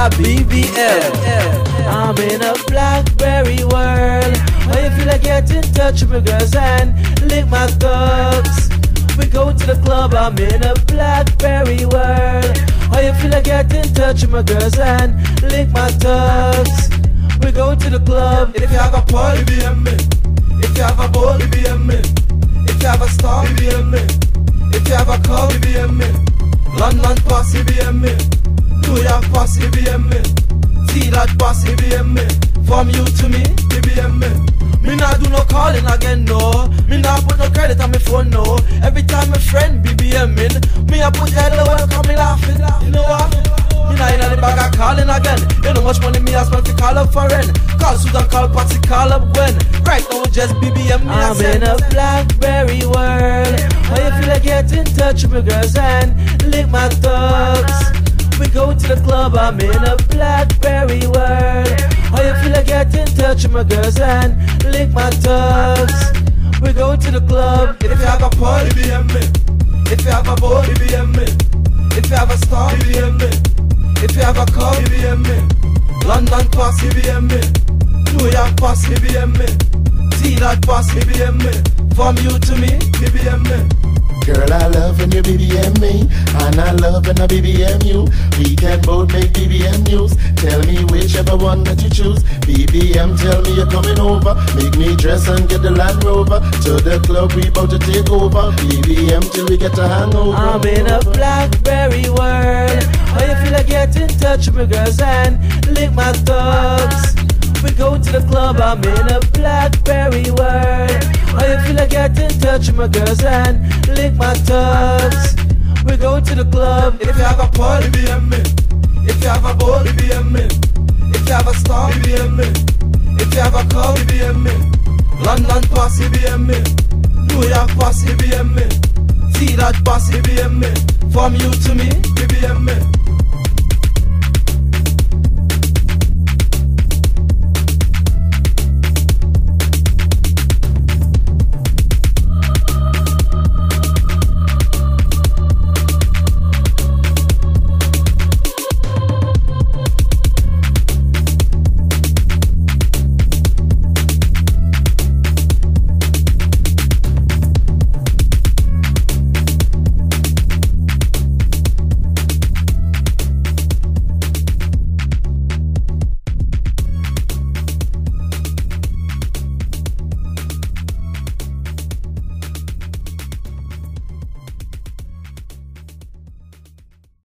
a BBM. I'm in a BlackBerry world. How you feel like get in touch with my girls and lick my thugs? We go to the club, I'm in a BlackBerry world. How you feel like get in touch with my girls and lick my thugs? We go to the club. If you have a party, BBM me. If you have a boat, BBM me. If you have a star, BBM me. If you have a car, BBM me. London pass, BBM me. New York pass, BBM me. See that pass, BBM me. From you to me, BBM me. Me not do no calling again, no. Me not put no credit on my phone, no. Every time my friend BBM in, me I put head low and come me laughing. You know what? Me not in the bag of calling again. You know much money me I spent to call up for rent. Call Susan, call Patsy, call up Gwen. Right now just BBM me. I'm in a BlackBerry world. How you feel like get in touch with my girls and lick my thugs? We go to the club, I'm in a BlackBerry world. How you feel like get in touch with my girls and lick my thugs? We go to the club. If you have a party, BBM me. If you have a boat, BBM me. If you have a star, BBM me. If you have a car, BBM me. London pass, BBM me. New York pass, BBM me. See that pass, BBM me. From you to me, BBM me. Girl, I love when you BBM me, and I love when I BBM you. We can both make BBM news. Tell me whichever one that you choose. BBM, tell me you're coming over. Make me dress and get the Land Rover. To the club, we about to take over. BBM till we get a hangover. I'm in a BlackBerry world. How you feel like get in touch with my girls and lick my thugs? We go to the club, I'm in a BlackBerry world. How you feel like get in touch with my girls and lick my thugs? We go to the club. If you have a party, BBM me. If you have a boat, BBM me. If you have a star, BBM me. If you have a car, BBM me. London pass, BBM me. New York pass, BBM me. See that pass, BBM me. From you to me, BBM me.